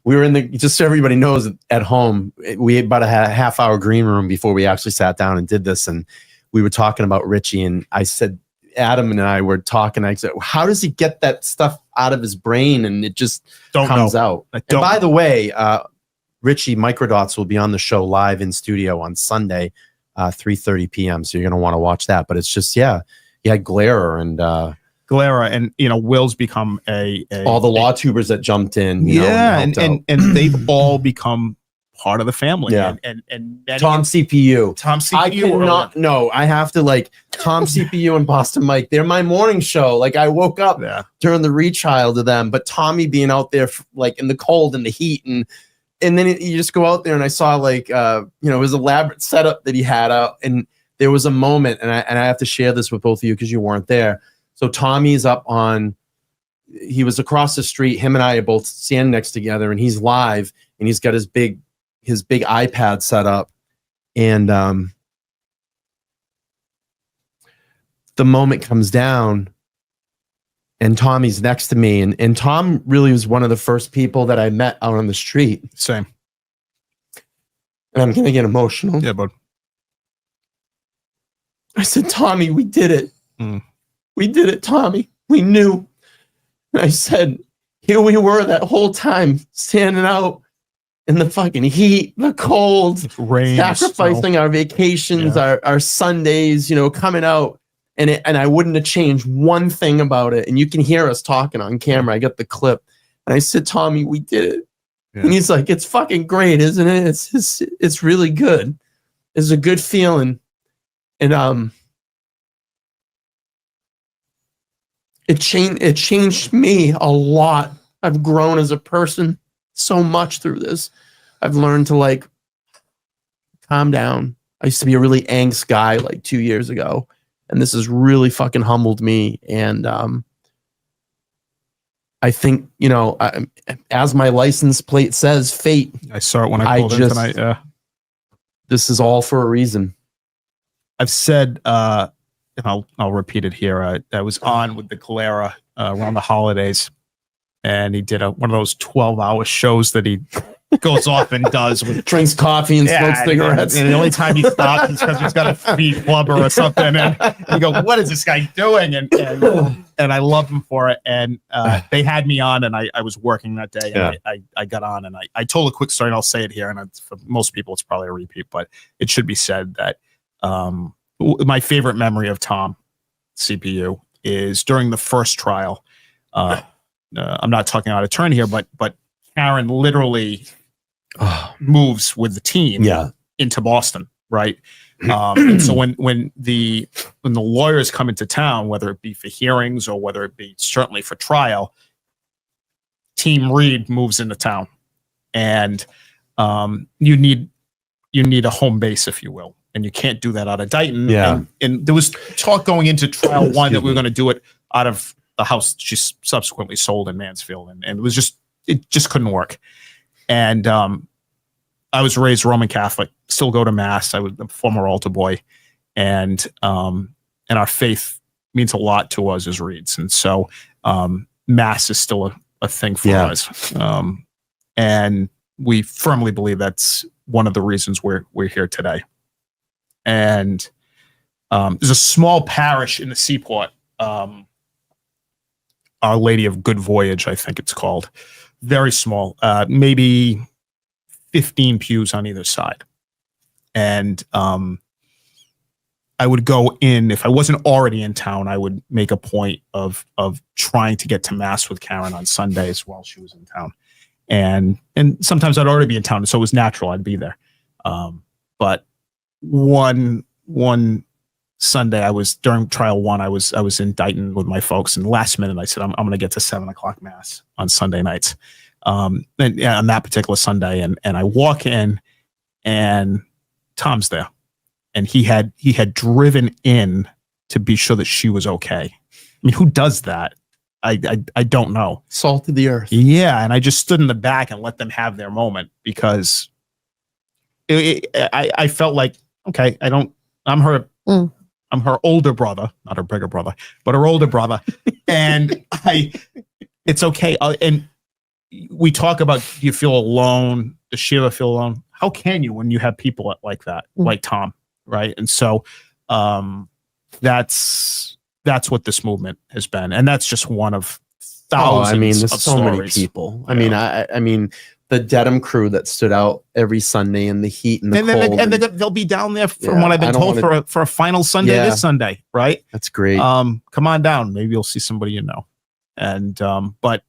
We were just so everybody knows, at home, we had about a half-hour green room before we actually sat down and did this. And we were talking about Richie, and I said, Adam and I were talking. I said, how does he get that stuff out of his brain? And it just comes out. And by the way, Richie Microdots will be on the show live in studio on Sunday, 3:30 p.m. So you're going to want to watch that. But it's just, he had Glera and Will's become all the law tubers that jumped in. And they've all become part of the family. Yeah. And Tom CPU. I cannot. No, I have to Tom CPU and Boston Mike. They're my morning show. Like, I woke up during the retrial to them, but Tommy being out there in the cold and the heat, and then you just go out there, and I saw his elaborate setup that he had out, and there was a moment, and I have to share this with both of you because you weren't there. So Tommy's he was across the street. Him and I are both standing next together, and he's live, and he's got his big iPad set up, and the moment comes down, and Tommy's next to me, and Tom really was one of the first people that I met out on the street. Same. And I'm gonna get emotional. Yeah, bud. I said, Tommy, we did it. We did it, Tommy. We knew. And I said, here we were that whole time, standing out in the fucking heat, the cold, rain, sacrificing our vacations, our Sundays, coming out. And I wouldn't have changed one thing about it. And you can hear us talking on camera. I got the clip. And I said, Tommy, we did it. Yeah. And he's like, it's fucking great, isn't it? It's really good. It's a good feeling. And it changed me a lot. I've grown as a person so much through this. I've learned to calm down. I used to be a really angst guy 2 years ago, and this has really fucking humbled me. And I think, as my license plate says, fate. I saw it when I pulled in tonight. Yeah. This is all for a reason. I've said and I'll repeat it here. I was on with the Galera around the holidays, and he did one of those 12-hour shows that he goes off and does with Drinks coffee and smokes cigarettes. And the only time he stops is because he's got a feed flubber or something. And you go, what is this guy doing? And I love him for it. And they had me on, and I was working that day. And I got on, and I told a quick story, and I'll say it here. And for most people, it's probably a repeat, but it should be said that my favorite memory of Tom CPU is during the first trial. I'm not talking out of turn here, but Karen literally moves with the team into Boston, right? And so when the lawyers come into town, whether it be for hearings or whether it be certainly for trial, Team Reed moves into town, and you need a home base, if you will, and you can't do that out of Dighton. Yeah. And there was talk going into trial one that we were going to do it out of the house she subsequently sold in Mansfield, and it just couldn't work. And I was raised Roman Catholic, still go to mass. I was a former altar boy, and our faith means a lot to us as Reeds. And so mass is still a thing for us. And we firmly believe that's one of the reasons we're here today. And there's a small parish in the Seaport, Our Lady of Good Voyage, I think it's called. Very small, maybe 15 pews on either side. And I would go in, if I wasn't already in town, I would make a point of trying to get to mass with Karen on Sundays while she was in town. And sometimes I'd already be in town, so it was natural I'd be there. But one Sunday, during trial one, I was in Dighton with my folks, and last minute I said, I'm going to get to 7:00 mass on Sunday nights. And on that particular Sunday, and I walk in, and Tom's there, and he had driven in to be sure that she was okay. I mean, who does that? I don't know. Salt of the earth. Yeah, and I just stood in the back and let them have their moment, because I felt like, okay, I'm her older brother, not her bigger brother, but her older brother. And it's okay. And we talk about, do you feel alone? Does she ever feel alone? How can you when you have people like that, like Tom, right? And so that's what this movement has been. And that's just one of thousands there's of so stories. many people. I mean, the Dedham crew that stood out every Sunday in the heat and the cold. And they'll be down there, from what I've been told, for a final Sunday this Sunday, right? That's great. Come on down. Maybe you'll see somebody you know. And but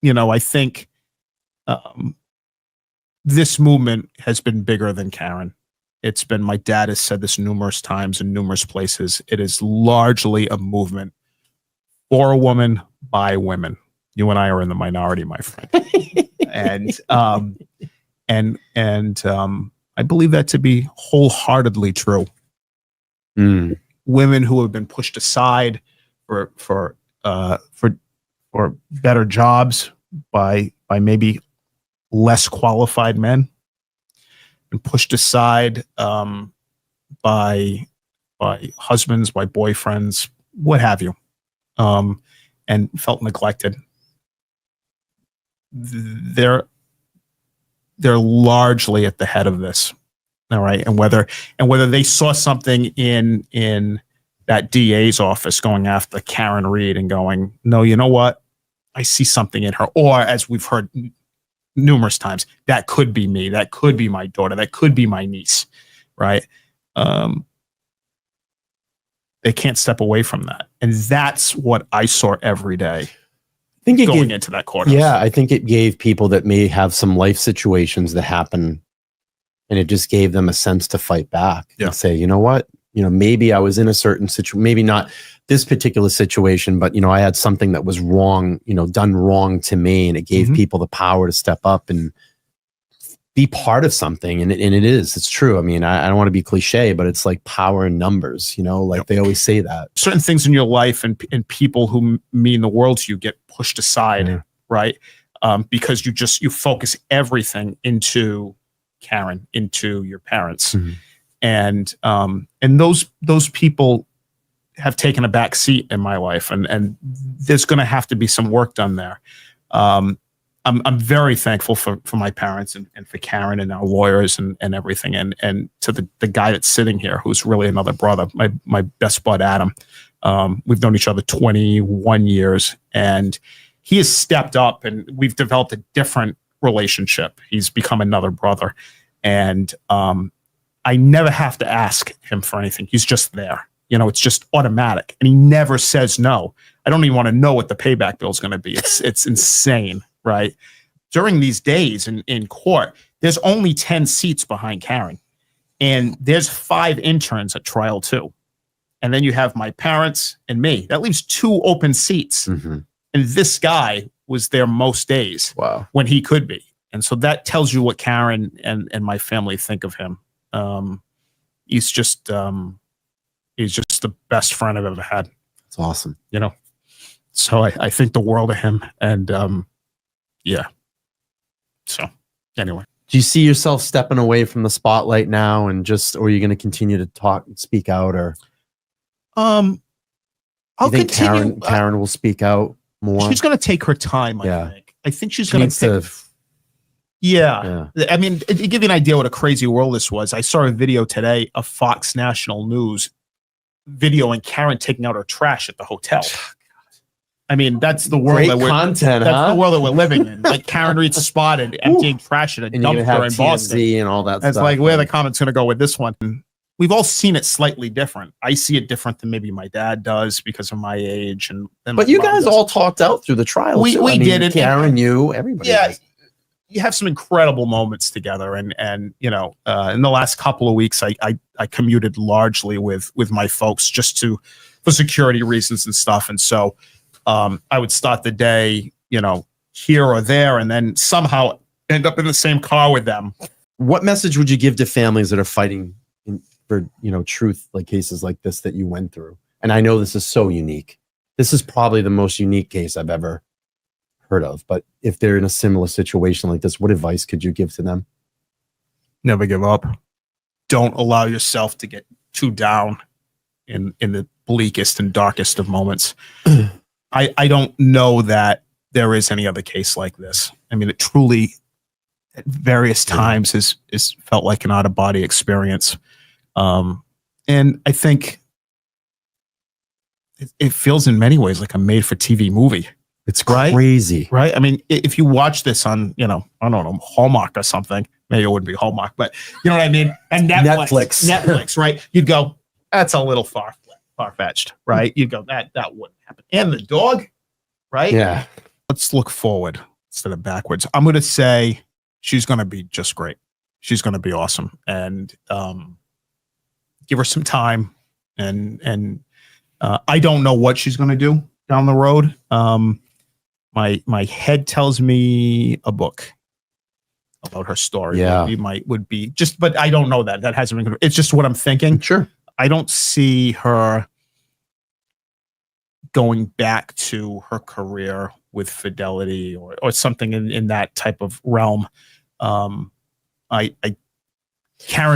I think this movement has been bigger than Karen. It's been, my dad has said this numerous times in numerous places, it is largely a movement for a woman by women. You and I are in the minority, my friend. And I believe that to be wholeheartedly true. Women who have been pushed aside for better jobs by maybe less qualified men, and pushed aside by husbands, by boyfriends, what have you, and felt neglected. They're largely at the head of this, all right. And whether they saw something in that DA's office going after Karen Reed and going, no, you know what, I see something in her, or as we've heard numerous times, that could be me, that could be my daughter, that could be my niece, right? They can't step away from that, and that's what I saw every day. I think going into that courthouse. Yeah, I think it gave people that may have some life situations that happen, and it just gave them a sense to fight back and say, you know what, maybe I was in a certain situation, maybe not this particular situation, but I had something that was wrong, done wrong to me, and it gave people the power to step up and be part of something. And it's true. I mean, I don't want to be cliche, but it's like power in numbers, they always say that. Certain things in your life and people who mean the world to you get pushed aside, right? Because you focus everything into Karen, into your parents. And those people have taken a back seat in my life, and there's going to have to be some work done there. I'm very thankful for my parents and for Karen and our lawyers and everything, and to the guy that's sitting here who's really another brother, my best bud Adam. We've known each other 21 years, and he has stepped up, and we've developed a different relationship. He's become another brother, and I never have to ask him for anything. He's just there. It's just automatic, and he never says no. I don't even want to know what the payback bill is going to be. It's insane, right? During these days in court, there's only 10 seats behind Karen, and there's 5 interns at trial too. And then you have my parents and me. That leaves 2 open seats. Mm-hmm. And this guy was there most days. Wow. When he could be. And so that tells you what Karen and my family think of him. He's just the best friend I've ever had. That's awesome. So I think the world of him. And yeah. So anyway. Do you see yourself stepping away from the spotlight now or are you going to continue to speak out, or I'll think continue. Karen will speak out more? She's going to take her time, Yeah. I think. I think she's She going needs to. Yeah. I mean, to give you an idea what a crazy world this was, I saw a video today of Fox National News videoing Karen taking out her trash at the hotel. I mean, that's the world Great that we're content, that's the world that we're living in. Like Karen Reed's spotted emptying trash at a And you're gonna dumpster have in Boston. TMZ and all that It's stuff. like where the comment's going to go with this one. We've all seen it slightly different. I see it different than maybe my dad does because of my age, and But my you mom guys does. all talked out through the trial. We did it. Karen, you, everybody. Yeah, does. you have some incredible moments together, and in the last couple of weeks, I commuted largely with my folks just for security reasons and stuff, and so I would start the day here or there, and then somehow end up in the same car with them. What message would you give to families that are fighting for truth, like cases like this that you went through? And I know this is so unique. This is probably the most unique case I've ever heard of. But if they're in a similar situation like this, what advice could you give to them? Never give up. Don't allow yourself to get too down in the bleakest and darkest of moments. I don't know that there is any other case like this. I mean, it truly, at various times, is felt like an out-of-body experience. And I think it feels in many ways like a made-for-TV movie. It's Right? crazy. Right? I mean, if you watch this on, I don't know, Hallmark or something, maybe it wouldn't be Hallmark, but you know what I mean? And Netflix, right? You'd go, that's a little far-fetched, right? You'd go, that wouldn't happen. And the dog, right? Yeah. Let's look forward instead of backwards. I'm going to say she's going to be just great. She's going to be awesome. And give her some time. And I don't know what she's going to do down the road. My head tells me a book about her story. Yeah. would be just, but I don't know that. That hasn't been. It's just what I'm thinking. Sure. I don't see her going back to her career with Fidelity or something in that type of realm. Karen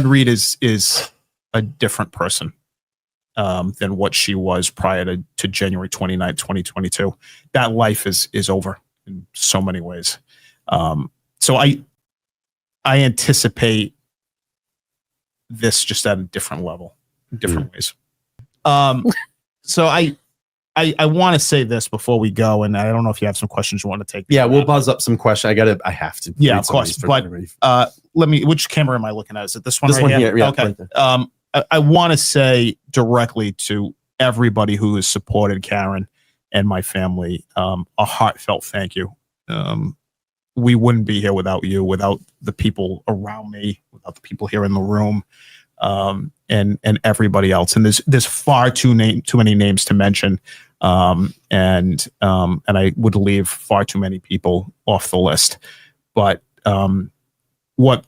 Reed is a different person than what she was prior to January 29th, 2022. That life is over in so many ways. So I anticipate this just at a different level, different ways. So I want to say this before we go, and I don't know if you have some questions you want to take. Yeah, we'll buzz up some questions. I have to. Yeah, read of some course. these for But everybody. which camera am I looking at? Is it this one? This right one here? here, yeah, Okay. right there. I want to say directly to everybody who has supported Karen and my family, a heartfelt thank you. We wouldn't be here without you, without the people around me, without the people here in the room, and everybody else. And there's far too many names to mention, and I would leave far too many people off the list. But what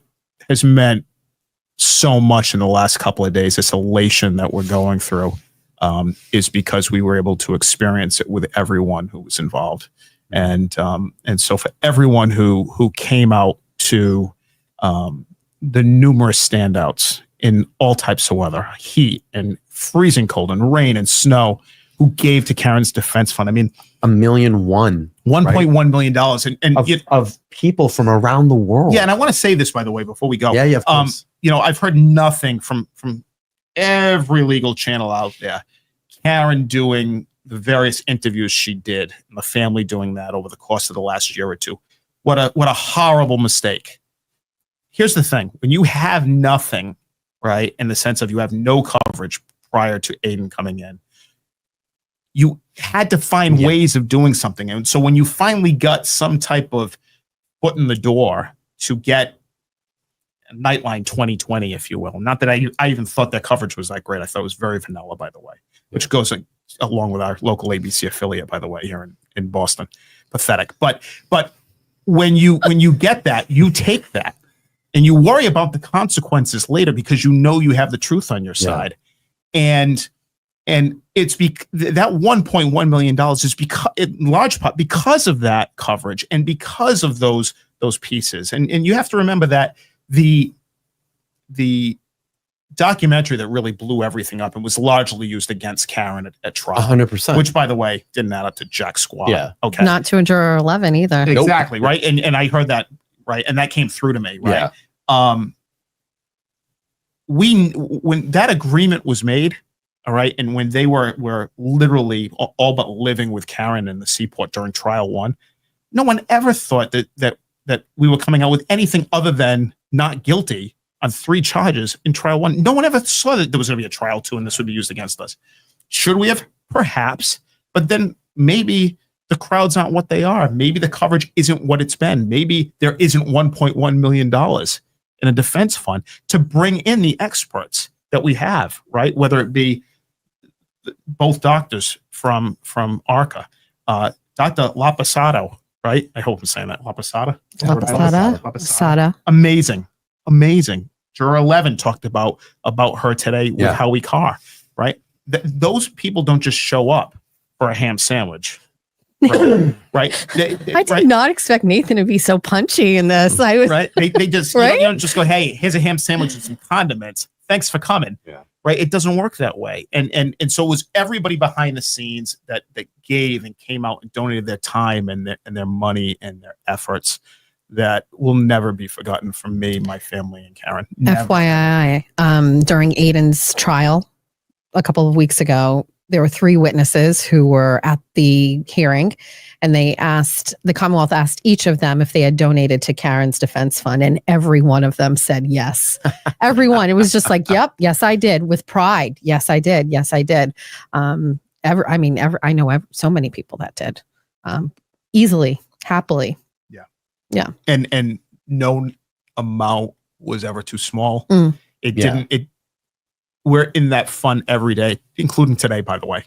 has meant so much in the last couple of days, this elation that we're going through, is because we were able to experience it with everyone who was involved. And so for everyone who came out to the numerous standouts in all types of weather, heat and freezing cold and rain and snow, who gave to Karen's defense fund. I mean, $1.1 million, $1.1 million, and of people from around the world. yeah. And I want to say this, by the way, before we go. Yeah, of course. I've heard nothing from every legal channel out there. Karen doing the various interviews she did, and the family doing that over the course of the last year or two. What a horrible mistake. Here's the thing: when you have nothing, right, in the sense of you have no coverage prior to Aiden coming in, you had to find ways of doing something. And so when you finally got some type of foot in the door to get Nightline 2020, if you will, not that I even thought that coverage was that great. I thought it was very vanilla, by the way, which goes along with our local ABC affiliate, by the way, here in Boston. Pathetic. But when you get that, you take that and you worry about the consequences later because you know you have the truth on your side. And it's that $1.1 million is because, in large part, because of that coverage and because of those pieces. And you have to remember that the documentary that really blew everything up and was largely used against Karen at trial, 100%. which, by the way, didn't add up to jack squat. Yeah. Okay. Not to juror 11 either. Exactly. Right. And I heard that. Right. And that came through to me. Right. Yeah. When that agreement was made, all right, and when they were literally all but living with Karen in the Seaport during trial one, no one ever thought that we were coming out with anything other than not guilty on 3 charges in trial one. No one ever saw that there was going to be a trial 2 and this would be used against us. Should we have? Perhaps. But then maybe the crowds aren't what they are. Maybe the coverage isn't what it's been. Maybe there isn't $1.1 million in a defense fund to bring in the experts that we have, right? Whether it be both doctors from ARCA, Dr. Lapasado, right? I hope I'm saying that. Lapasada? Lapasada. Amazing. Juror 11 talked about her today with Howie Carr, right? Those people don't just show up for a ham sandwich. Right. I did not expect Nathan to be so punchy in this. I was right. They just right? you don't just go, hey, here's a ham sandwich and some condiments. Thanks for coming. Yeah. Right. It doesn't work that way. And so it was everybody behind the scenes that gave and came out and donated their time and their money and their efforts that will never be forgotten from me, my family, and Karen. Never. FYI, during Aiden's trial a couple of weeks ago, there were 3 witnesses who were at the hearing, and the Commonwealth asked each of them if they had donated to Karen's defense fund, and every one of them said yes. Everyone. It was just like, yep, yes, I did, with pride. Yes, I did. Yes, I did. I know so many people that did, easily, happily. Yeah. And no amount was ever too small. We're in that fund every day, including today, by the way.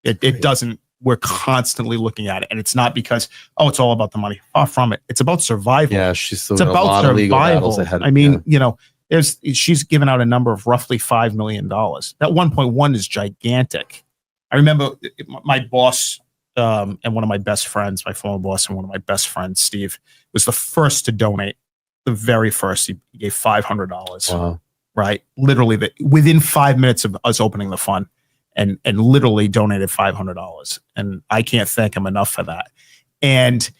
It doesn't, we're constantly looking at it. And it's not because, it's all about the money. Far from it. It's about survival. Yeah, she's still it's got about a lot survival. of legal battles ahead. I mean, she's given out a number of roughly $5 million. That 1.1 is gigantic. I remember my boss, and one of my best friends, my former boss and one of my best friends, Steve, was the first to donate. The very first, he gave $500. Wow. Right, literally, within 5 minutes of us opening the fund, and literally donated $500. And I can't thank him enough for that. And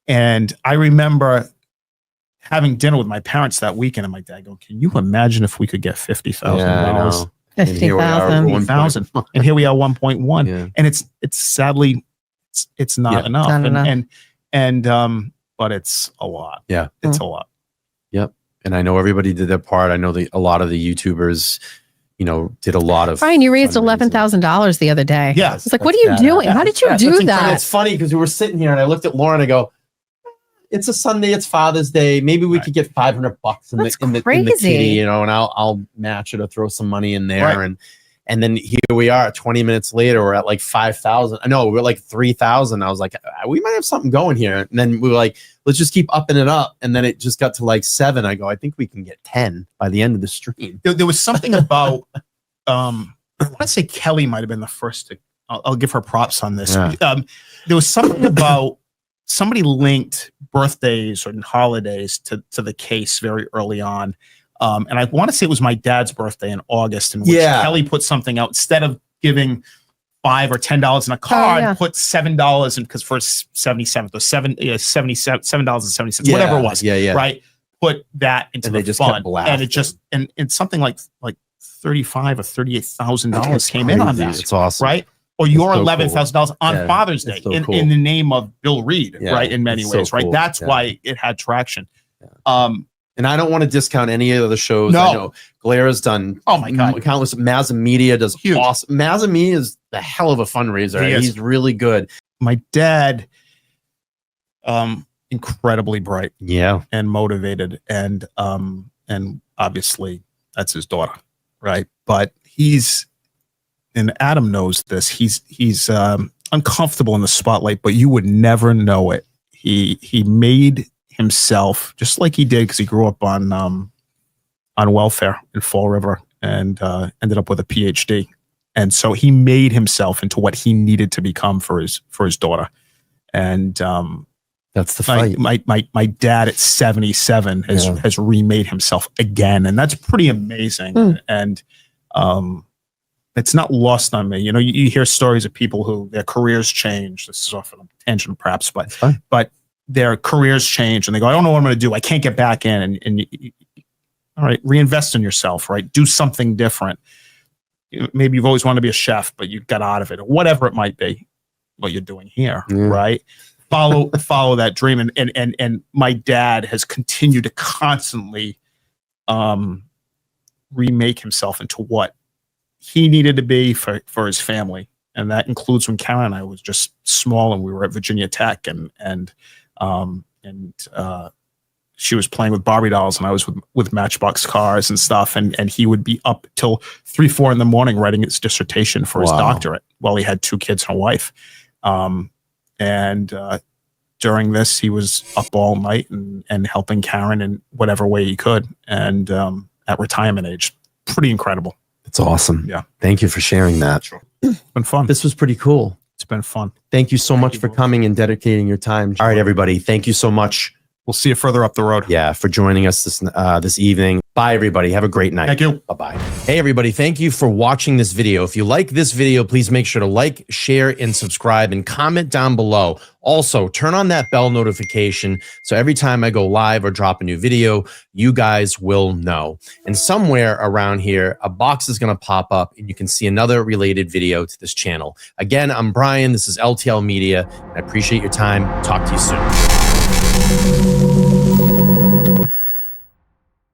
I remember having dinner with my parents that weekend, and my dad going, "Can you imagine if we could get $50,000?" 50,000. And here we are 1.1. Yeah. And it's sadly it's not enough. Not enough. And but it's a lot. Yeah. It's a lot. Yep. And I know everybody did their part. I know a lot of the YouTubers, did a lot of. Brian, you raised $11,000 the other day. Yeah. It's like, what are you doing? How did you do that? It's funny because we were sitting here and I looked at Lauren and I go, it's a Sunday, it's Father's Day. Maybe we could get $500 in the kitty, and I'll match it or throw some money in there. Right. And then here we are 20 minutes later, we're at like 5,000. No, we're like 3,000. I was like, we might have something going here. And then we were like, let's just keep upping it up. And then it just got to like 7. I go, I think we can get 10 by the end of the stream. There was something about, I want to say Kelly might have been the first to, I'll give her props on this. Yeah. There was something about somebody linked birthdays or holidays to the case very early on. And I want to say it was my dad's birthday in August, in which Kelly put something out instead of giving $5 or $10 in a card, put $7 in, because for 77th or $7.70, whatever it was, right? Put that into the fund, and it just and something like $35,000 or $38,000 came in on that. It's awesome, right? Or your $11,000 on Father's Day in the name of Bill Reed, right? In many ways, right? That's why it had traction. And I don't want to discount any of the shows. No. I know Glara's done. Oh my God, countless. Mazza Media does huge. Awesome. Mazza Media is the hell of a fundraiser. He's really good. My dad, incredibly bright, and motivated, and obviously that's his daughter, right? But and Adam knows this. He's uncomfortable in the spotlight, but you would never know it. He made himself, just like he did, because he grew up on welfare in Fall River and ended up with a PhD, and so he made himself into what he needed to become for his daughter. And that's the fight. My dad at 77 has remade himself again, and that's pretty amazing. And it's not lost on me. You know, you hear stories of people who their careers change. This is off on a tangent, perhaps, but their careers change and they go, I don't know what I'm going to do. I can't get back in. And all right, reinvest in yourself, right? Do something different. Maybe you've always wanted to be a chef, but you got out of it, or whatever it might be, what you're doing here, right? Follow that dream. And my dad has continued to constantly remake himself into what he needed to be for his family. And that includes when Karen and I was just small and we were at Virginia Tech, and she was playing with Barbie dolls and I was with Matchbox cars and stuff. And he would be up till 3-4 in the morning writing his dissertation for his doctorate while he had 2 kids and a wife. During this, he was up all night and helping Karen in whatever way he could. And at retirement age, pretty incredible. It's awesome. Yeah. Thank you for sharing that. Sure. It's been fun. This was pretty cool. It's been fun. Thank you so much for coming and dedicating your time. All right, everybody. Thank you so much. We'll see you further up the road. Yeah, for joining us this evening. Bye, everybody. Have a great night. Thank you. Bye-bye. Hey, everybody. Thank you for watching this video. If you like this video, please make sure to like, share, and subscribe, and comment down below. Also, turn on that bell notification so every time I go live or drop a new video, you guys will know. And somewhere around here, a box is going to pop up and you can see another related video to this channel. Again, I'm Brian. This is LTL Media. I appreciate your time. Talk to you soon.